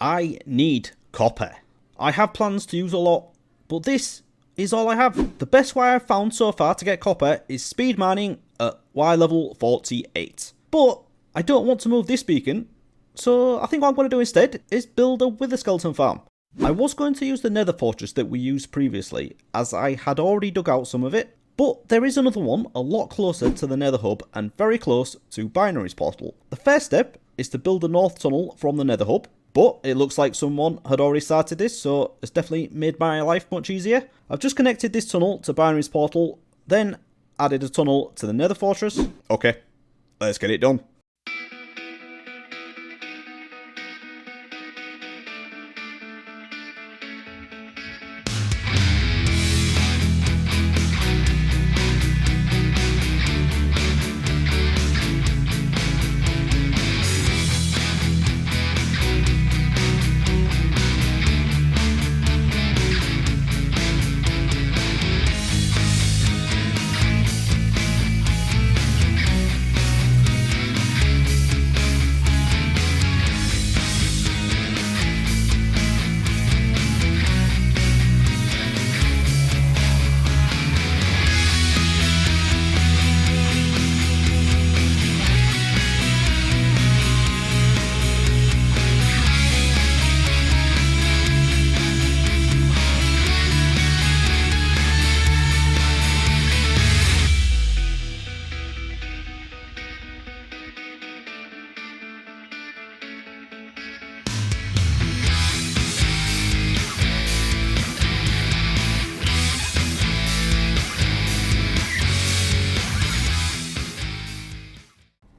I need copper. I have plans to use a lot, but this is all I have. The best way I've found so far to get copper is speed mining at Y level 48. But I don't want to move this beacon, so I think what I'm going to do instead is build a wither skeleton farm. I was going to use the nether fortress that we used previously, as I had already dug out some of it, but there is another one a lot closer to the nether hub and very close to Binary's portal. The first step is to build the north tunnel from the nether hub, but it looks like someone had already started this, so it's definitely made my life much easier. I've just connected this tunnel to Binary's portal, then added a tunnel to the nether fortress. Okay, let's get it done.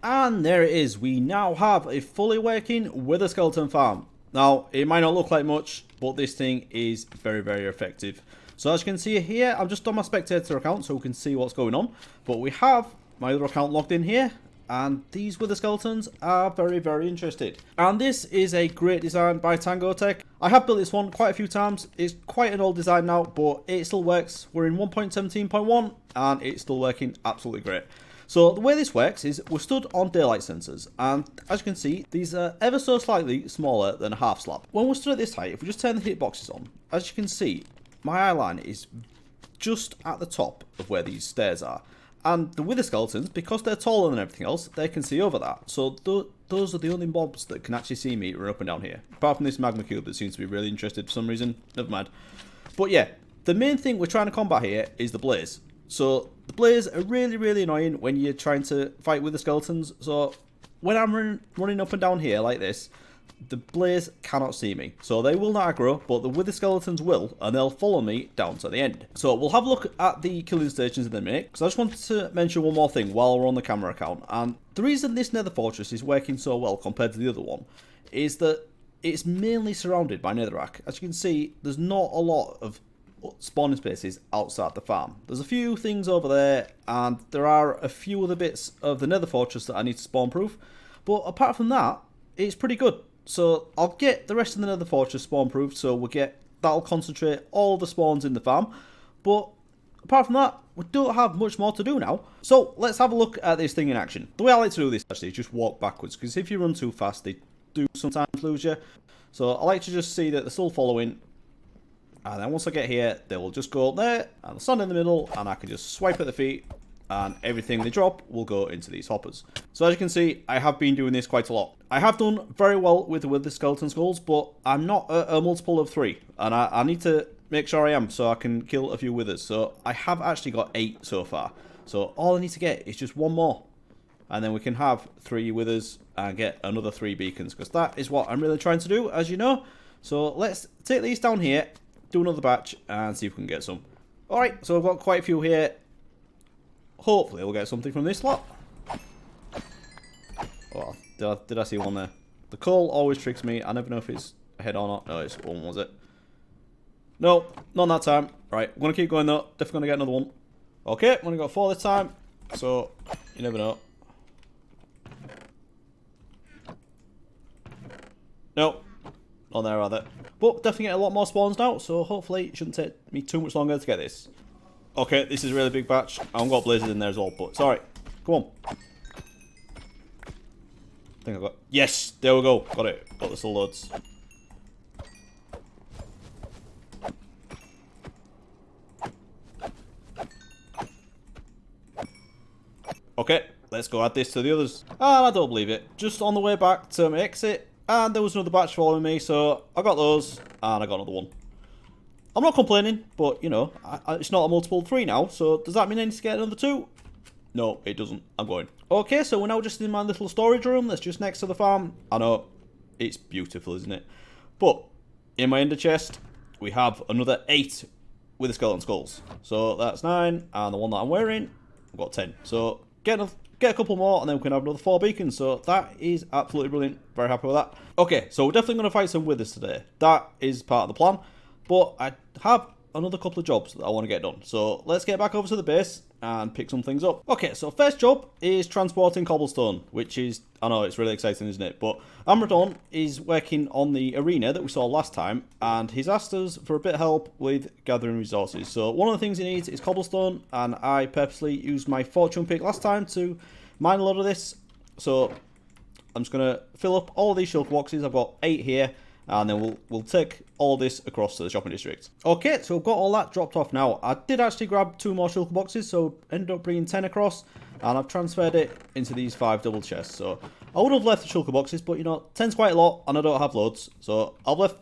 And there it is, we now have a fully working wither skeleton farm. Now, it might not look like much, but this thing is very, very effective. So as you can see here, I'm just on my spectator account so we can see what's going on. But we have my other account logged in here, and these wither skeletons are very, very interested. And this is a great design by Tango Tech. I have built this one quite a few times. It's quite an old design now, but it still works. We're in 1.17.1 and it's still working absolutely great. So the way this works is we're stood on daylight sensors, and as you can see, these are ever so slightly smaller than a half slab. When we're stood at this height, if we just turn the hitboxes on, as you can see, my eye line is just at the top of where these stairs are. And the wither skeletons, because they're taller than everything else, they can see over that. So those are the only mobs that can actually see me run up and down here. Apart from this magma cube that seems to be really interested for some reason. Never mind. But yeah, the main thing we're trying to combat here is the blaze. So the blaze are really, really annoying when you're trying to fight with the skeletons. So when I'm running up and down here like this, the blaze cannot see me. So they will not aggro, but the wither skeletons will, and they'll follow me down to the end. So we'll have a look at the killing stations in a minute, because I just wanted to mention one more thing while we're on the camera account. And the reason this nether fortress is working so well compared to the other one is that it's mainly surrounded by netherrack. As you can see, there's not a lot of spawning spaces outside the farm. There's a few things over there, and there are a few other bits of the nether fortress that I need to spawn proof, but apart from that, it's pretty good. So I'll get the rest of the nether fortress spawn proofed, so that'll concentrate all the spawns in the farm, but apart from that, we don't have much more to do now. So let's have a look at this thing in action. The way I like to do this actually is just walk backwards, because if you run too fast, they do sometimes lose you. So I like to just see that they're still following. And then once I get here, they will just go up there, and they'll stand in the middle, and I can just swipe at the feet, and everything they drop will go into these hoppers. So as you can see, I have been doing this quite a lot. I have done very well with the skeleton skulls, but I'm not at a multiple of 3, and I need to make sure I am, so I can kill a few withers. So I have actually got 8 so far. So all I need to get is just 1 more, and then we can have 3 withers and get another 3 beacons, because that is what I'm really trying to do, as you know. So let's take these down here, do another batch, and see if we can get some. Alright, so I've got quite a few here. Hopefully we'll get something from this lot. Oh, did I see one there? The coal always tricks me. I never know if it's a head or not. No, it's one, was it? No, not that time. Right, I'm going to keep going though. Definitely going to get another one. Okay, I'm going to go 4 this time. So, you never know. Nope. Not there either. But definitely get a lot more spawns now, so hopefully it shouldn't take me too much longer to get this. Okay, this is a really big batch. I haven't got blazes in there as well, but it's alright. Come on. I think I got... Yes! There we go. Got it. Got the still loads. Okay, let's go add this to the others. And I don't believe it. Just on the way back to my exit, and there was another batch following me, so I got those, and I got another one. I'm not complaining, but, you know, it's not a multiple 3 now, so does that mean I need to get another 2? No, it doesn't. I'm going. Okay, so we're now just in my little storage room that's just next to the farm. I know, it's beautiful, isn't it? But, in my ender chest, we have another 8 with the skeleton skulls. So, that's 9, and the one that I'm wearing, I've got 10. So, get a couple more, and then we can have another 4 beacons. So, that is absolutely brilliant. Very happy with that. Okay, so we're definitely going to fight some withers today. That is part of the plan. But I have another couple of jobs that I want to get done. So let's get back over to the base and pick some things up. Okay, so first job is transporting cobblestone, which is, I know it's really exciting, isn't it? But Amradon is working on the arena that we saw last time, and he's asked us for a bit of help with gathering resources. So one of the things he needs is cobblestone, and I purposely used my fortune pick last time to mine a lot of this. So I'm just going to fill up all of these shulker boxes. I've got 8 here. And then we'll take all this across to the shopping district. Okay, so I've got all that dropped off now. I did actually grab 2 more shulker boxes, so ended up bringing 10 across. And I've transferred it into these 5 double chests. So I would have left the shulker boxes, but you know, 10's quite a lot, and I don't have loads. So I've left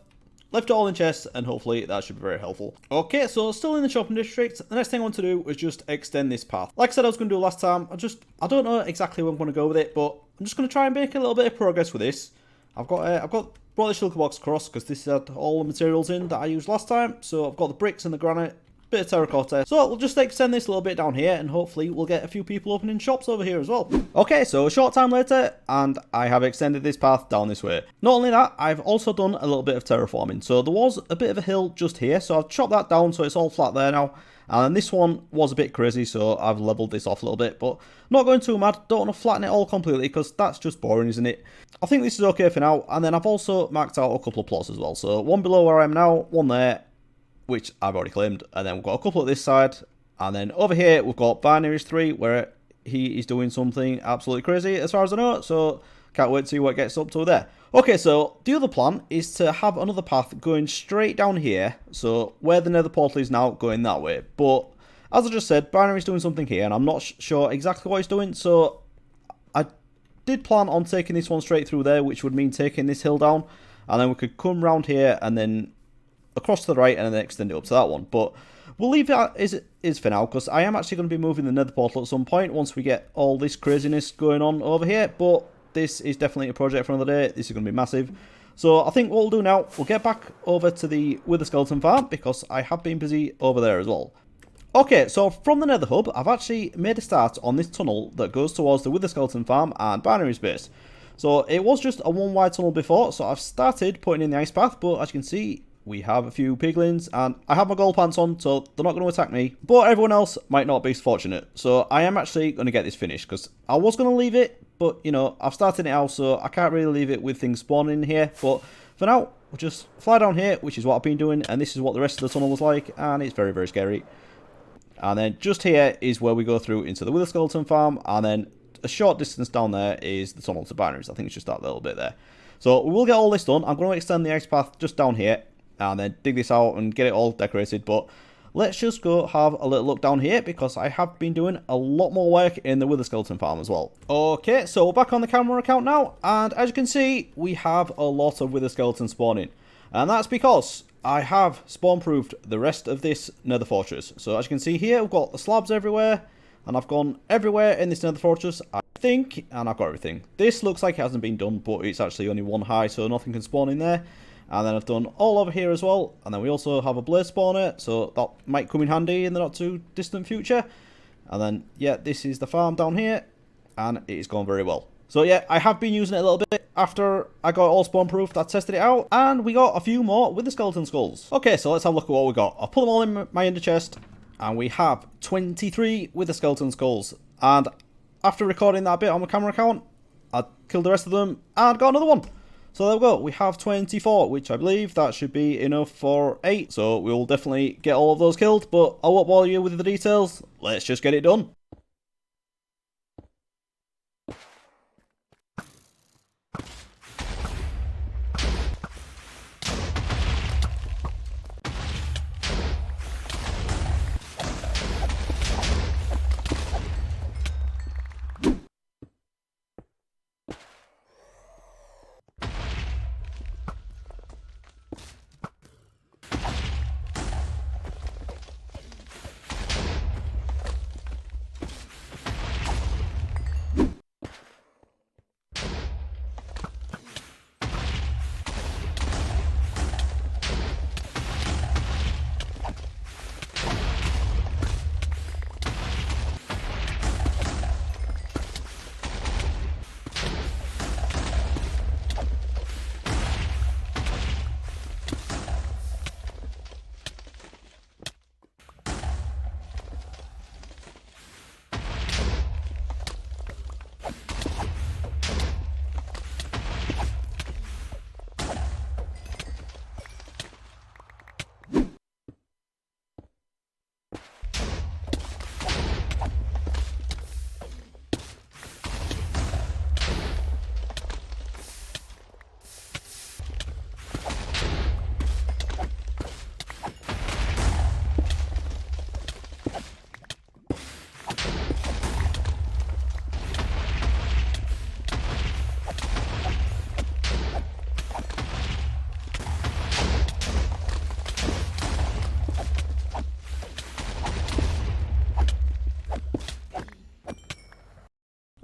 it all in chests, and hopefully that should be very helpful. Okay, so still in the shopping district. The next thing I want to do is just extend this path. Like I said I was going to do last time, I don't know exactly where I'm going to go with it, but I'm just going to try and make a little bit of progress with this. I've brought the shulker box across because this had all the materials in that I used last time. So I've got the bricks and the granite, bit of terracotta. So we'll just extend this a little bit down here, and hopefully we'll get a few people opening shops over here as well. Okay, so a short time later, and I have extended this path down this way. Not only that, I've also done a little bit of terraforming. So there was a bit of a hill just here, so I've chopped that down so it's all flat there now. And this one was a bit crazy, so I've leveled this off a little bit, but not going too mad. Don't want to flatten it all completely, because that's just boring, isn't it? I think this is okay for now, and then I've also marked out a couple of plots as well. So one below where I am now, one there, which I've already claimed, and then we've got a couple at this side, and then over here we've got Binaries 3, where he is doing something absolutely crazy as far as I know, so can't wait to see what gets up to there. Okay, so the other plan is to have another path going straight down here, so where the nether portal is now, going that way. But as I just said, Binary's doing something here, and I'm not sure exactly what he's doing, so I did plan on taking this one straight through there, which would mean taking this hill down, and then we could come round here and then across to the right and then extend it up to that one. But we'll leave that as it is for now, because I am actually going to be moving the nether portal at some point once we get all this craziness going on over here. But this is definitely a project for another day. This is going to be massive. So I think what we'll do now, we'll get back over to the Wither Skeleton farm, because I have been busy over there as well. Okay, so from the nether hub, I've actually made a start on this tunnel that goes towards the Wither Skeleton farm and Binary's base. So it was just a one wide tunnel before, so I've started putting in the ice path, but as you can see, we have a few piglins, and I have my gold pants on, so they're not going to attack me. But everyone else might not be as fortunate. So I am actually going to get this finished, because I was going to leave it, but, you know, I've started it out, so I can't really leave it with things spawning in here. But for now, we'll just fly down here, which is what I've been doing, and this is what the rest of the tunnel was like, and it's very, very scary. And then just here is where we go through into the Wither Skeleton farm, and then a short distance down there is the tunnel to Binaries. I think it's just that little bit there. So we will get all this done. I'm going to extend the ice path just down here, and then dig this out and get it all decorated. But let's just go have a little look down here, because I have been doing a lot more work in the Wither Skeleton farm as well. Okay, so we're back on the camera account now, and as you can see, we have a lot of Wither Skeletons spawning. And that's because I have spawn-proofed the rest of this nether fortress. So as you can see here, we've got the slabs everywhere, and I've gone everywhere in this nether fortress, I think, and I've got everything. This looks like it hasn't been done, but it's actually only one high, so nothing can spawn in there. And then I've done all over here as well, and then we also have a blaze spawner, so that might come in handy in the not too distant future. And then, yeah, this is the farm down here, and it is going very well. So yeah, I have been using it a little bit after I got it all spawn proofed. I tested it out, and we got a few more with the skeleton skulls. Okay, so let's have a look at what we got. I'll put them all in my ender chest, and we have 23 with the skeleton skulls. And after recording that bit on my camera account, I killed the rest of them and got another one. So there we go, we have 24, which I believe that should be enough for 8. So we will definitely get all of those killed, but I won't bore you with the details. Let's just get it done.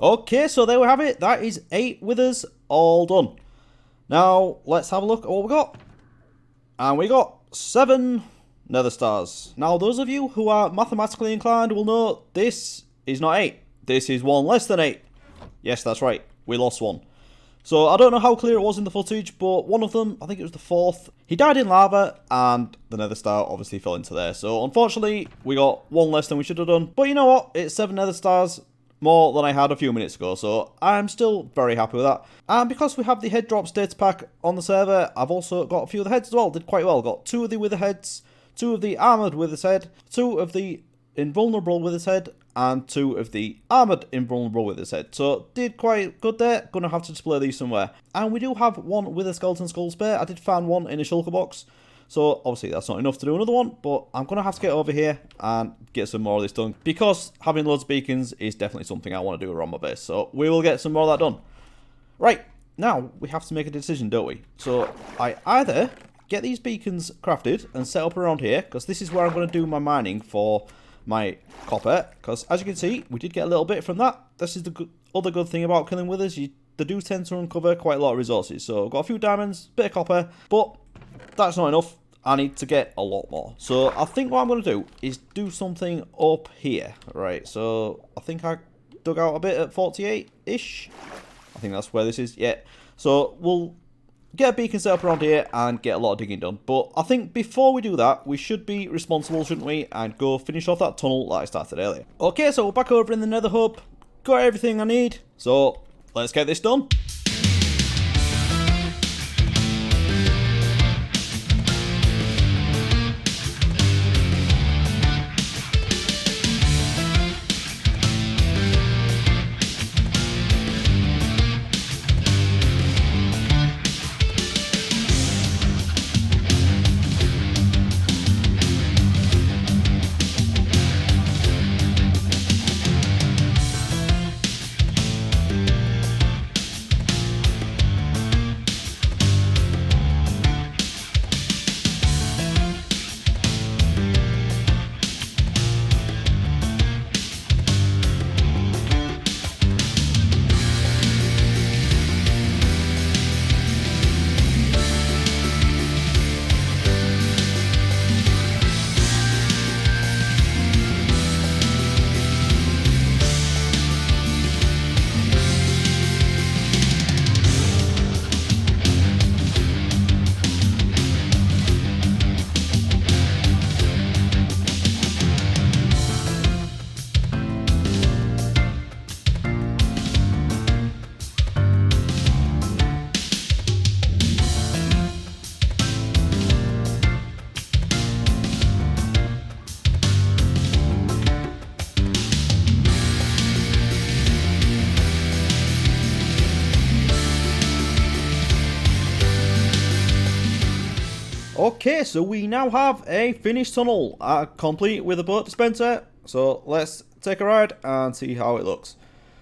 Okay, so there we have it. That is 8 withers all done. Now, let's have a look at what we got. And we got 7 nether stars. Now, those of you who are mathematically inclined will know this is not 8. This is 1 less than 8. Yes, that's right. We lost 1. So, I don't know how clear it was in the footage, but one of them, I think it was the 4th, he died in lava, and the nether star obviously fell into there. So, unfortunately, we got 1 less than we should have done. But you know what? It's 7 nether stars, more than I had a few minutes ago, so I'm still very happy with that. And because we have the head drops data pack on the server, I've also got a few of the heads as well. Did quite well. Got 2 of the wither heads, 2 of the armoured wither's head, 2 of the invulnerable wither's head, and 2 of the armoured invulnerable wither's head. So did quite good there. Gonna have to display these somewhere. And we do have 1 wither skeleton skull spare. I did find 1 in a shulker box. So, obviously, that's not enough to do another one, but I'm going to have to get over here and get some more of this done, because having loads of beacons is definitely something I want to do around my base. So, we will get some more of that done. Right, now, we have to make a decision, don't we? So, I either get these beacons crafted and set up around here, because this is where I'm going to do my mining for my copper, because, as you can see, we did get a little bit from that. This is the other good thing about killing withers. They do tend to uncover quite a lot of resources. So, I've got a few diamonds, bit of copper, but that's not enough. I need to get a lot more. So I think what I'm going to do is do something up here. Right, so I think I dug out a bit at 48-ish. I think that's where this is. Yeah. So we'll get a beacon set up around here and get a lot of digging done. But I think before we do that, we should be responsible, shouldn't we? And go finish off that tunnel that I started earlier. Okay, so we're back over in the nether hub. Got everything I need. So let's get this done. Okay, so we now have a finished tunnel, complete with a boat dispenser. So let's take a ride and see how it looks.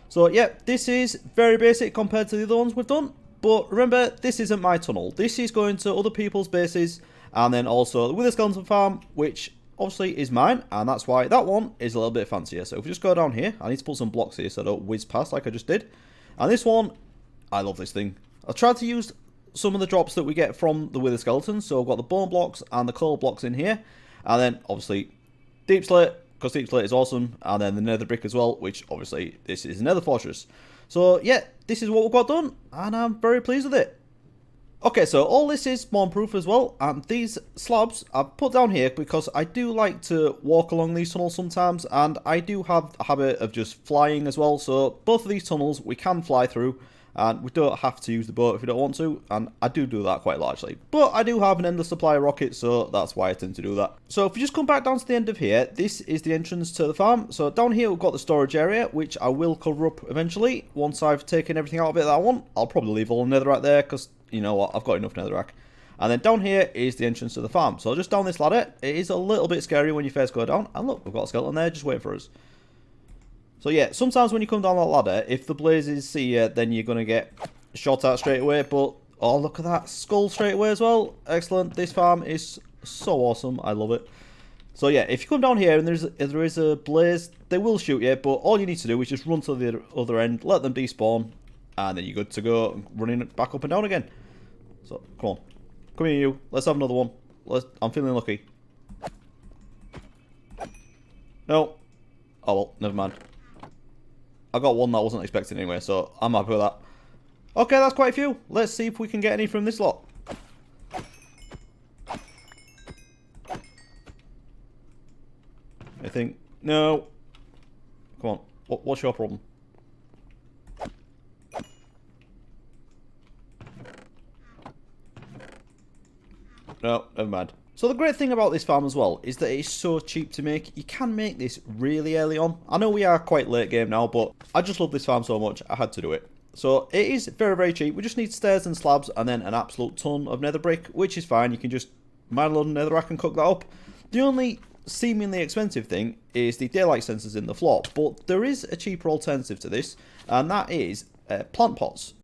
So yeah, this is very basic compared to the other ones we've done. But remember, this isn't my tunnel. This is going to other people's bases, and then also the Wither Skeleton Farm, which obviously is mine, and that's why that one is a little bit fancier. So if we just go down here, I need to put some blocks here so I don't whiz past like I just did. And this one, I love this thing. I tried to use some of the drops that we get from the Wither Skeletons. So I've got the bone blocks and the coal blocks in here. And then, obviously, deep slate, because deep slate is awesome. And then the nether brick as well, which, obviously, this is nether fortress. So, yeah, this is what we've got done. And I'm very pleased with it. Okay, so all this is spawn-proof as well. And these slabs I've put down here because I do like to walk along these tunnels sometimes. And I do have a habit of just flying as well. So both of these tunnels we can fly through. And we don't have to use the boat if we don't want to, and I do that quite largely. But I do have an endless supply of rockets, so that's why I tend to do that. So if we just come back down to the end of here, this is the entrance to the farm. So down here we've got the storage area, which I will cover up eventually. Once I've taken everything out of it that I want, I'll probably leave all the netherrack there, because you know what, I've got enough netherrack. And then down here is the entrance to the farm. So just down this ladder, it is a little bit scary when you first go down. And look, we've got a skeleton there just waiting for us. So yeah, sometimes when you come down that ladder, if the blazes see you, then you're going to get shot at straight away. But, oh, look at that skull straight away as well. Excellent. This farm is so awesome. I love it. So yeah, if you come down here and there is a blaze, they will shoot you, but all you need to do is just run to the other end, let them despawn, and then you're good to go, running back up and down again. So, come on. Come here, you. Let's have another one. I'm feeling lucky. No. Oh, well, never mind. I got one that I wasn't expecting anyway, so I'm happy with that. Okay, that's quite a few. Let's see if we can get any from this lot. Anything? No. Come on. What's your problem? No, never mind. So the great thing about this farm as well is that it's so cheap to make. You can make this really early on. I know we are quite late game now, but I just love this farm so much, I had to do it. So it is very, very cheap. We just need stairs and slabs and then an absolute ton of nether brick, which is fine. You can just mine a load of netherrack and cook that up. The only seemingly expensive thing is the daylight sensors in the floor, but there is a cheaper alternative to this, and that is plant pots.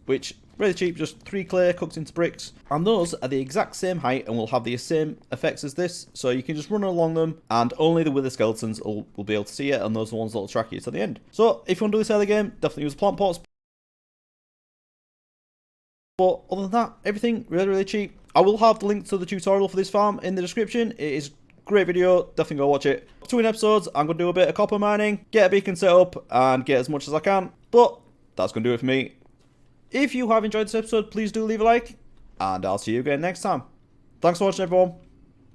Which, really cheap, just 3 clay cooked into bricks. And those are the exact same height and will have the same effects as this. So you can just run along them and only the wither skeletons will be able to see it, and those are the ones that will track you to the end. So if you want to do this early game, definitely use plant pots. But other than that, everything really, really cheap. I will have the link to the tutorial for this farm in the description. It is a great video, definitely go watch it. Between episodes, I'm going to do a bit of copper mining, get a beacon set up, and get as much as I can. But that's going to do it for me. If you have enjoyed this episode, please do leave a like, and I'll see you again next time. Thanks for watching, everyone.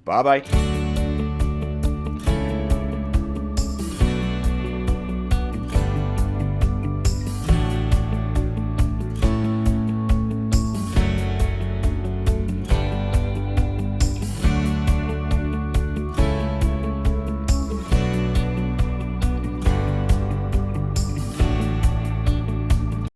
Bye-bye.